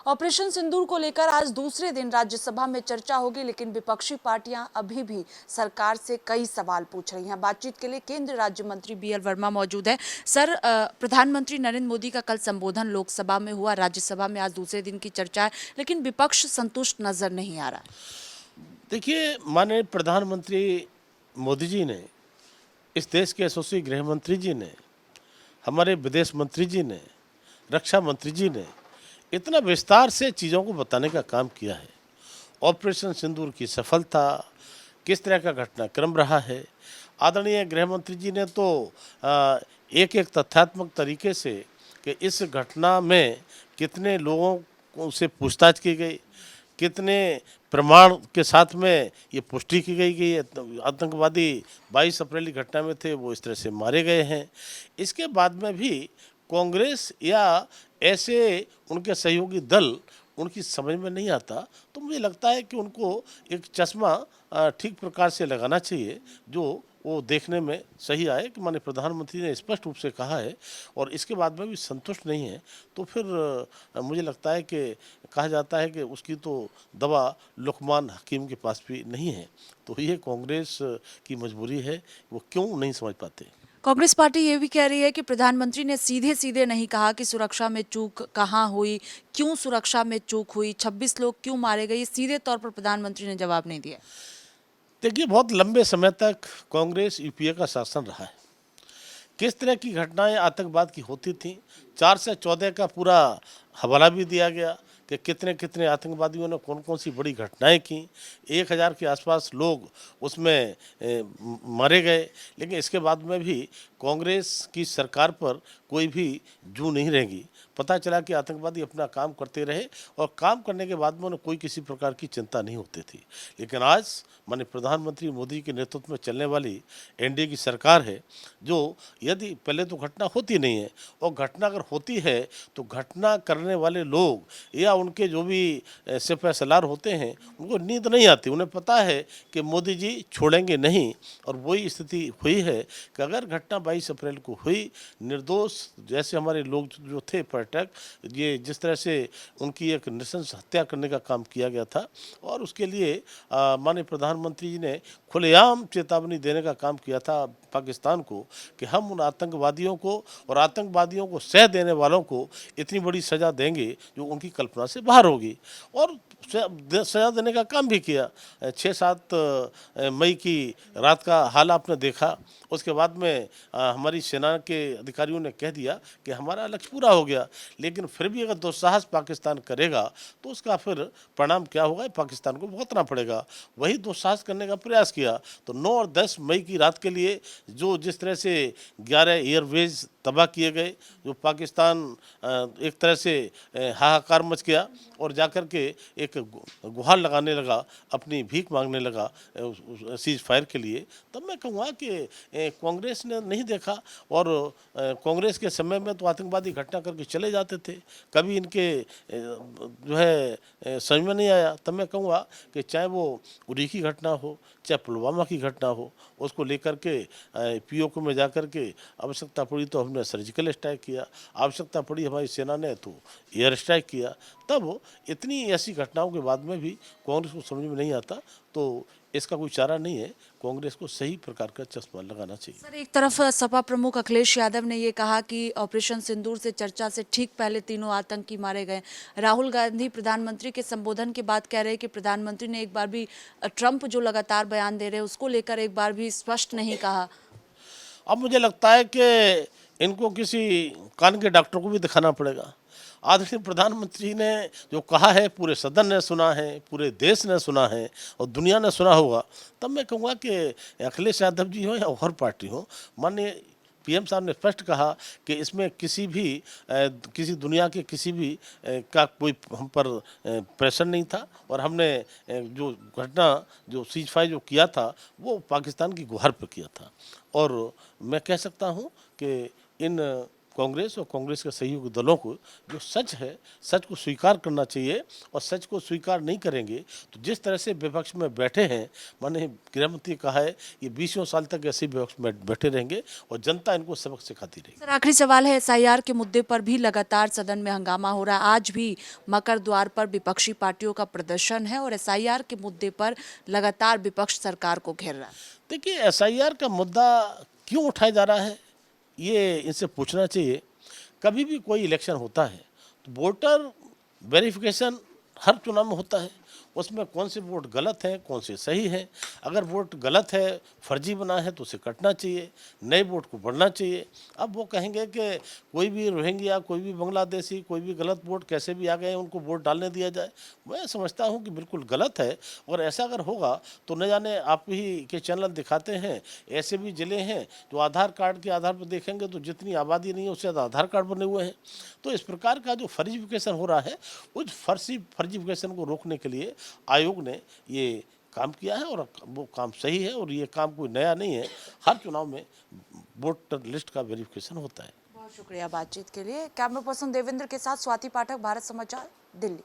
Operation सिंदूर को लेकर आज दूसरे दिन राज्यसभा में चर्चा होगी, लेकिन विपक्षी पार्टियां अभी भी सरकार से कई सवाल पूछ रही हैं। बातचीत के लिए केंद्रीय राज्य मंत्री BL वर्मा मौजूद है। सर, प्रधानमंत्री नरेंद्र मोदी का कल संबोधन लोकसभा में हुआ, राज्यसभा में आज दूसरे दिन की चर्चा है, लेकिन विपक्ष संतुष्ट नजर नहीं आ रहा है। देखिए, माननीय प्रधानमंत्री मोदी जी ने, इस देश के यशस्वी गृह मंत्री जी ने, हमारे विदेश मंत्री जी ने, रक्षा मंत्री जी ने इतना विस्तार से चीज़ों को बताने का काम किया है। ऑपरेशन सिंदूर की सफलता, किस तरह का घटनाक्रम रहा है। आदरणीय गृह मंत्री जी ने तो एक एक तथ्यात्मक तरीके से कि इस घटना में कितने लोगों से पूछताछ की गई, कितने प्रमाण के साथ में ये पुष्टि की गई कि आतंकवादी 22 अप्रैल की घटना में थे, वो इस तरह से मारे गए हैं। इसके बाद में भी कांग्रेस या ऐसे उनके सहयोगी दल, उनकी समझ में नहीं आता। तो मुझे लगता है कि उनको एक चश्मा ठीक प्रकार से लगाना चाहिए जो वो देखने में सही आए कि माननीय प्रधानमंत्री ने स्पष्ट रूप से कहा है और इसके बाद में भी संतुष्ट नहीं है। तो फिर मुझे लगता है कि कहा जाता है कि उसकी तो दवा लुकमान हकीम के पास भी नहीं है। तो ये कांग्रेस की मजबूरी है, वो क्यों नहीं समझ पाते। कांग्रेस पार्टी ये भी कह रही है कि प्रधानमंत्री ने सीधे सीधे नहीं कहा कि सुरक्षा में चूक कहाँ हुई, क्यों सुरक्षा में चूक हुई, 26 लोग क्यों मारे गए, सीधे तौर पर प्रधानमंत्री ने जवाब नहीं दिया। देखिए, बहुत लंबे समय तक कांग्रेस यूपीए का शासन रहा है। किस तरह की घटनाएं आतंकवाद की होती थी, 4 से 14 का पूरा हवाला भी दिया गया कि कितने कितने आतंकवादियों ने कौन कौन सी बड़ी घटनाएं की। 1000 के आसपास लोग उसमें मारे गए। लेकिन इसके बाद में भी कांग्रेस की सरकार पर कोई भी जू नहीं रहेगी। पता चला कि आतंकवादी अपना काम करते रहे और काम करने के बाद में उन्हें कोई किसी प्रकार की चिंता नहीं होती थी। लेकिन आज माननीय प्रधानमंत्री मोदी के नेतृत्व में चलने वाली एनडीए की सरकार है, जो यदि पहले तो घटना होती नहीं है और घटना अगर होती है तो घटना करने वाले लोग या उनके जो भी सिपह सलार होते हैं, उनको नींद नहीं आती। उन्हें पता है कि मोदी जी छोड़ेंगे नहीं। और वही स्थिति हुई है कि अगर घटना 22 अप्रैल को हुई, निर्दोष जैसे हमारे लोग जो थे पर्यटक, ये जिस तरह से उनकी एक नृशंस हत्या करने का काम किया गया था और उसके लिए माननीय प्रधानमंत्री जी ने खुलेआम चेतावनी देने का काम किया था पाकिस्तान को कि हम उन आतंकवादियों को और आतंकवादियों को सह देने वालों को इतनी बड़ी सज़ा देंगे जो उनकी कल्पना से बाहर होगी। और सज़ा देने का काम भी किया। 6-7 मई की रात का हाल आपने देखा। उसके बाद में हमारी सेना के अधिकारियों ने कह दिया कि हमारा लक्ष्य पूरा हो गया। लेकिन फिर भी अगर दुस्साहस पाकिस्तान करेगा तो उसका फिर परिणाम क्या होगा, पाकिस्तान को भुगतना पड़ेगा। वही दुस्साहस करने का प्रयास किया तो 9 और 10 मई की रात के लिए जो जिस तरह से 11 एयरवेज तबाह किए गए, जो पाकिस्तान एक तरह से हाहाकार मच गया और जाकर के एक गुहार लगाने लगा, अपनी भीख मांगने लगा सीज फायर के लिए। तब मैं कहूँगा कि कांग्रेस ने नहीं देखा। और कांग्रेस के समय में तो आतंकवादी घटना करके चले जाते थे, कभी इनके जो है समझ में नहीं आया। तब मैं कहूँगा कि चाहे वो उरी की घटना हो, चाहे पुलवामा की घटना हो, उसको लेकर के पीओके में जाकर के आवश्यकता पड़ी तो हमने सर्जिकल स्ट्राइक किया, आवश्यकता पड़ी हमारी सेना ने तो एयर स्ट्राइक किया। तब इतनी ऐसी घटनाओं के बाद में भी कांग्रेस को समझ में नहीं आता। तो इसका कोई चारा नहीं है, कांग्रेस को सही प्रकार का चश्मा लगाना चाहिए। सर, एक तरफ सपा प्रमुख अखिलेश यादव ने ये कहा कि ऑपरेशन सिंदूर से चर्चा से ठीक पहले तीनों आतंकी मारे गए। राहुल गांधी प्रधानमंत्री के संबोधन के बाद कह रहे हैं कि प्रधानमंत्री ने एक बार भी ट्रंप जो लगातार बयान दे रहे हैं उसको लेकर एक बार भी स्पष्ट नहीं कहा। अब मुझे लगता है कि इनको किसी कान के डॉक्टर को भी दिखाना पड़ेगा। आदरणीय प्रधानमंत्री ने जो कहा है पूरे सदन ने सुना है, पूरे देश ने सुना है और दुनिया ने सुना होगा। तब मैं कहूँगा कि अखिलेश यादव जी हो या और पार्टी हो, माननीय पीएम साहब ने स्पष्ट कहा कि इसमें किसी भी किसी दुनिया के किसी भी का कोई हम पर प्रेशर नहीं था और हमने जो घटना जो सीज फायर जो किया था वो पाकिस्तान की गुहार पर किया था। और मैं कह सकता हूँ कि इन कांग्रेस और कांग्रेस के सहयोगी दलों को जो सच है, सच को स्वीकार करना चाहिए। और सच को स्वीकार नहीं करेंगे तो जिस तरह से विपक्ष में बैठे हैं, माने गृहमंत्री कहा है, ये 20 साल तक ऐसे विपक्ष में बैठे रहेंगे और जनता इनको सबक सिखाती रहेगी। सर, आखिरी सवाल है, एसआईआर के मुद्दे पर भी लगातार सदन में हंगामा हो रहा है। आज भी मकर द्वार पर विपक्षी पार्टियों का प्रदर्शन है और एसआईआर के मुद्दे पर लगातार विपक्ष सरकार को घेर रहा है। देखिए, एसआईआर का मुद्दा क्यों उठाया जा रहा है, ये इनसे पूछना चाहिए। कभी भी कोई इलेक्शन होता है तो वोटर वेरिफिकेशन हर चुनाव में होता है, उसमें कौन से वोट गलत हैं, कौन से सही हैं। अगर वोट गलत है, फर्जी बना है, तो उसे कटना चाहिए, नए वोट को बढ़ना चाहिए। अब वो कहेंगे कि कोई भी रोहिंग्या, कोई भी बांग्लादेशी, कोई भी गलत वोट कैसे भी आ गए उनको वोट डालने दिया जाए। मैं समझता हूँ कि बिल्कुल गलत है। और ऐसा अगर होगा तो न जाने, आप ही के चैनल दिखाते हैं, ऐसे भी ज़िले हैं जो आधार कार्ड के आधार पर देखेंगे तो जितनी आबादी नहीं है उससे ज़्यादा आधार कार्ड बने हुए हैं। तो इस प्रकार का जो फर्जीफिकेशन हो रहा है, उस फर्जीफिकेशन को रोकने के लिए आयोग ने ये काम किया है और वो काम सही है। और ये काम कोई नया नहीं है, हर चुनाव में वोटर लिस्ट का वेरिफिकेशन होता है। बहुत शुक्रिया बातचीत के लिए। कैमरा पर्सन देवेंद्र के साथ स्वाति पाठक, भारत समाचार, दिल्ली।